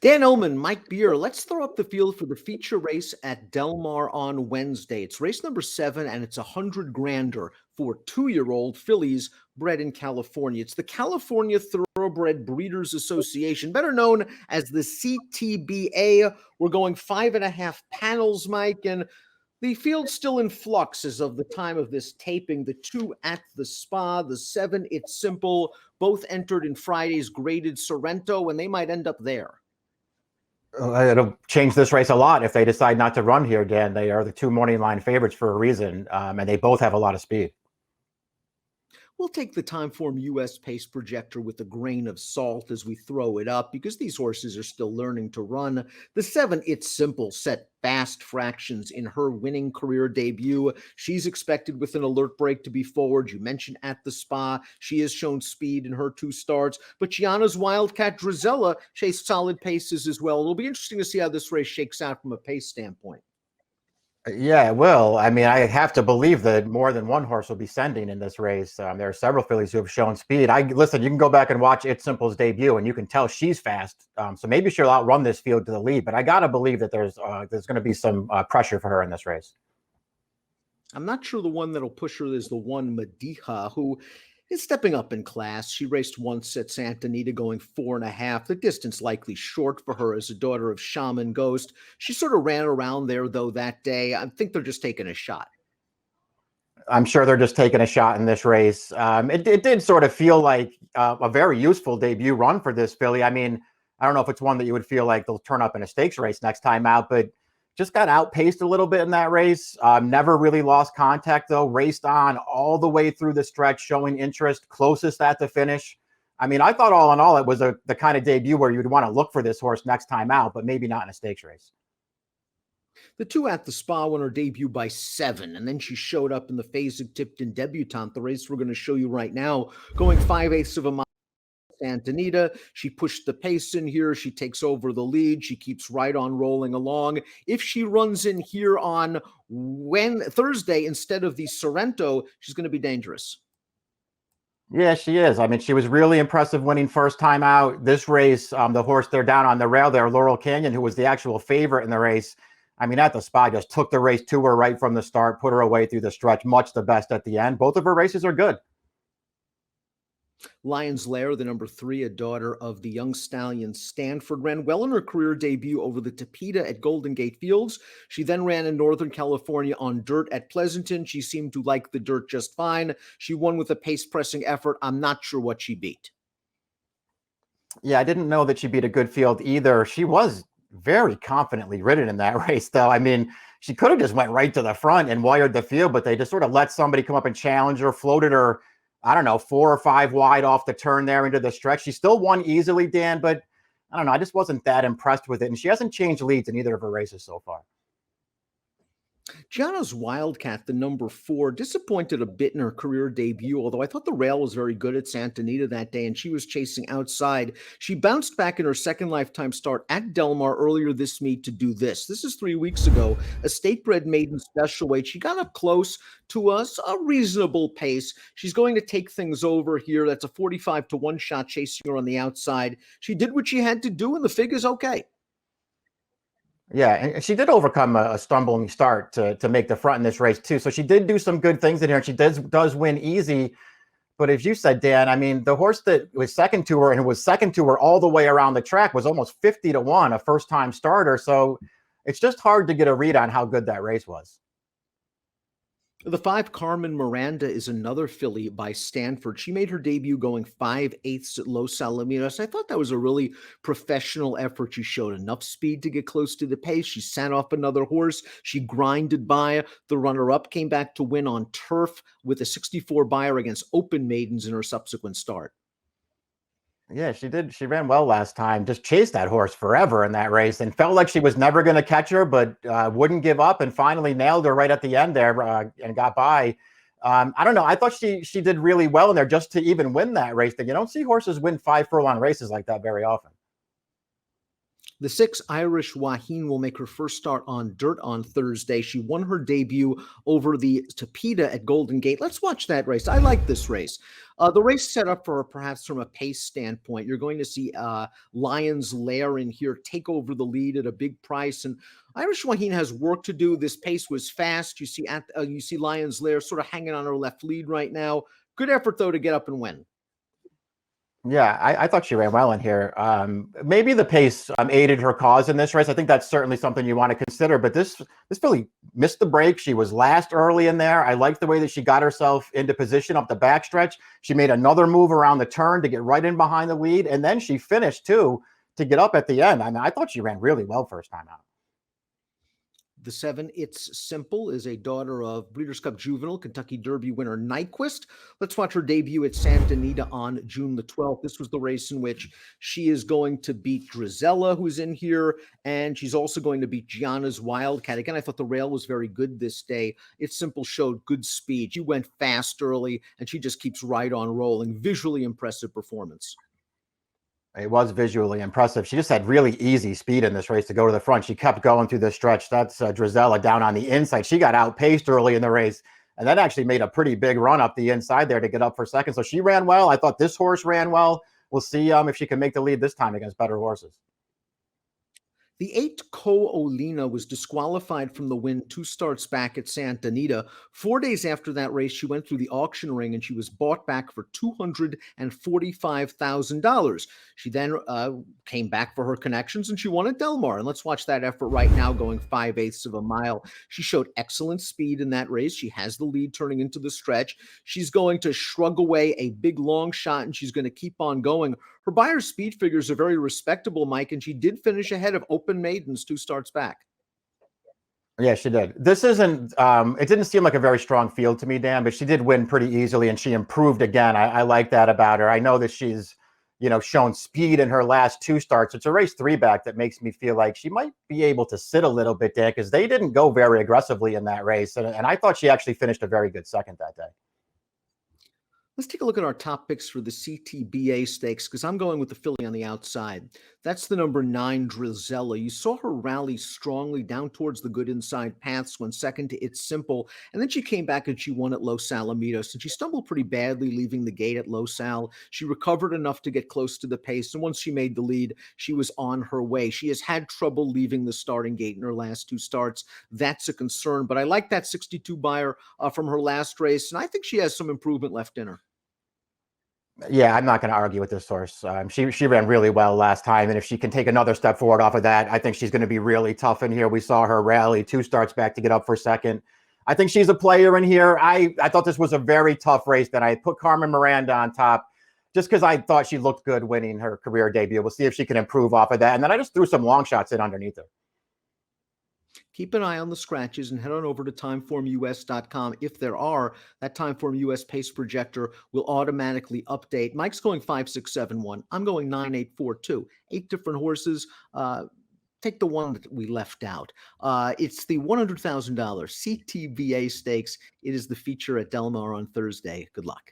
Dan Illman, Mike Beer, let's throw up the field for the feature race at Del Mar on Wednesday. It's race number 7, and it's 100 grander for 2-year-old fillies bred in California. It's the California Thoroughbred Breeders Association, better known as the CTBA. We're going 5.5 panels, Mike, and the field's still in flux as of the time of this taping. The 2 at the Spa, the 7, It's Simple, both entered in Friday's graded Sorrento, and they might end up there. It'll change this race a lot if they decide not to run here, Dan. They are the 2 morning line favorites for a reason, and they both have a lot of speed. We'll take the Timeform US pace projector with a grain of salt as we throw it up because these horses are still learning to run. The 7, It's Simple, set fast fractions in her winning career debut. She's expected with an alert break to be forward. You mentioned at the Spa, she has shown speed in her 2 starts, but Gianna's Wildcat Drizella chased solid paces as well. It'll be interesting to see how this race shakes out from a pace standpoint. Yeah, it will. I mean, I have to believe that more than one horse will be sending in this race. There are several fillies who have shown speed. Listen, you can go back and watch It's Simple's debut, and you can tell she's fast. So maybe she'll outrun this field to the lead. But I got to believe that there's going to be some pressure for her in this race. I'm not sure the one that'll push her is the one Mediha, who is stepping up in class. She raced once at Santa Anita going 4.5. The distance likely short for her as a daughter of Shaman Ghost. She sort of ran around there, though, that day. I think they're just taking a shot. I'm sure they're just taking a shot in this race. It did sort of feel like a very useful debut run for this filly. I mean, I don't know if it's one that you would feel like they'll turn up in a stakes race next time out, but just got outpaced a little bit in that race. Never really lost contact, though. Raced on all the way through the stretch, showing interest, closest at the finish. I mean, I thought all in all, it was the kind of debut where you'd want to look for this horse next time out, but maybe not in a stakes race. The 2 at the Spa won her debut by 7, and then she showed up in the Fasig-Tipton debutante, the race we're going to show you right now, going 5/8 of a mile. Santa Anita. She pushed the pace in here. She takes over the lead. She keeps right on rolling along. If she runs in here on Thursday instead of the Sorrento, she's going to be dangerous. Yeah, she is. I mean, she was really impressive winning first time out. This race, the horse they're down on the rail there, Laurel Canyon, who was the actual favorite in the race. I mean, at the Spa, just took the race to her right from the start, put her away through the stretch, much the best at the end. Both of her races are good. Lion's Lair, the number 3, a daughter of the young stallion Stanford, ran well in her career debut over the Tapeta at Golden Gate Fields. She then ran in Northern California on dirt at Pleasanton. She seemed to like the dirt just fine. She won with a pace-pressing effort. I'm not sure what she beat. Yeah, I didn't know that she beat a good field either. She was very confidently ridden in that race, though. I mean, she could have just went right to the front and wired the field, but they just sort of let somebody come up and challenge her, floated her, I don't know, 4 or 5 wide off the turn there into the stretch. She still won easily, Dan, but I don't know. I just wasn't that impressed with it. And she hasn't changed leads in either of her races so far. Gianna's Wildcat, the number 4, disappointed a bit in her career debut, although I thought the rail was very good at Santa Anita that day, and she was chasing outside. She bounced back in her second lifetime start at Del Mar earlier this meet to do this. This is 3 weeks ago, a state-bred maiden special weight. She got up close to us, a reasonable pace. She's going to take things over here. That's a 45-1 shot chasing her on the outside. She did what she had to do, and the figure's okay. Yeah, and she did overcome a stumbling start to make the front in this race too. So she did do some good things in here. She does win easy. But as you said, Dan, I mean, the horse that was second to her and was second to her all the way around the track was almost 50-1, a first-time starter. So it's just hard to get a read on how good that race was. The 5, Carmen Miranda, is another filly by Stanford. She made her debut going 5/8 at Los Alamitos. I thought that was a really professional effort. She showed enough speed to get close to the pace. She sat off another horse. She grinded by the runner-up, came back to win on turf with a 64 buyer against open maidens in her subsequent start. Yeah, she did. She ran well last time, just chased that horse forever in that race and felt like she was never going to catch her, but wouldn't give up and finally nailed her right at the end there and got by. I don't know. I thought she did really well in there just to even win that race. You don't see horses win 5 furlong races like that very often. The 6 Irish Wahine will make her first start on dirt on Thursday. She won her debut over the Tapeta at Golden Gate. Let's watch that race. I like this race. The race set up for perhaps from a pace standpoint. You're going to see Lion's Lair in here take over the lead at a big price, and Irish Wahine has work to do. This pace was fast. You see Lion's Lair sort of hanging on her left lead right now. Good effort though to get up and win. Yeah, I thought she ran well in here. Maybe the pace aided her cause in this race. I think that's certainly something you want to consider. But this filly missed the break. She was last early in there. I liked the way that she got herself into position up the backstretch. She made another move around the turn to get right in behind the lead, and then she finished too to get up at the end. I mean, I thought she ran really well first time out. The 7, It's Simple, is a daughter of Breeders' Cup Juvenile Kentucky Derby winner Nyquist. Let's watch her debut at Santa Anita on June the 12th. This was the race in which she is going to beat Drizella, who's in here, and she's also going to beat Gianna's Wildcat. Again, I thought the rail was very good this day. It's Simple showed good speed. She went fast early, and she just keeps right on rolling. Visually impressive performance. It was visually impressive. She just had really easy speed in this race to go to the front. She kept going through the stretch. That's Drizella down on the inside. She got outpaced early in the race, and that actually made a pretty big run up the inside there to get up for second. So she ran well. I thought this horse ran well. We'll see if she can make the lead this time against better horses. The 8 Ko-Olina was disqualified from the win 2 starts back at Santa Anita. 4 days after that race, she went through the auction ring and she was bought back for $245,000. She then came back for her connections and she won at Del Mar. And let's watch that effort right now, going 5/8 of a mile. She showed excellent speed in that race. She has the lead turning into the stretch. She's going to shrug away a big long shot and she's going to keep on going. Her Buyer's speed figures are very respectable, Mike, and she did finish ahead of Open Maidens 2 starts back. Yeah, she did. This isn't, it didn't seem like a very strong field to me, Dan, but she did win pretty easily and she improved again. I like that about her. I know that she's, shown speed in her last 2 starts. It's a race 3 back that makes me feel like she might be able to sit a little bit, Dan, because they didn't go very aggressively in that race. And I thought she actually finished a very good second that day. Let's take a look at our top picks for the CTBA Stakes, because I'm going with the filly on the outside. That's the number 9, Drizella. You saw her rally strongly down towards the good inside paths, went second to It's Simple, and then she came back and she won at Los Alamitos, and she stumbled pretty badly leaving the gate at Los Al. She recovered enough to get close to the pace, and once she made the lead, she was on her way. She has had trouble leaving the starting gate in her last 2 starts. That's a concern, but I like that 62 buyer from her last race, and I think she has some improvement left in her. Yeah, I'm not going to argue with this horse. She ran really well last time, and if she can take another step forward off of that, I think she's going to be really tough in here. We saw her rally 2 starts back to get up for second. I think she's a player in here. I thought this was a very tough race. That I put Carmen Miranda on top just because I thought she looked good winning her career debut. We'll see if she can improve off of that. And then I just threw some long shots in underneath her. Keep an eye on the scratches and head on over to timeformus.com. If there are, that Timeform US pace projector will automatically update. Mike's going 5-6-7-1. I'm going 9-8-4-2. 8 different horses. Take the one that we left out. It's the $100,000 CTBA Stakes. It is the feature at Del Mar on Thursday. Good luck.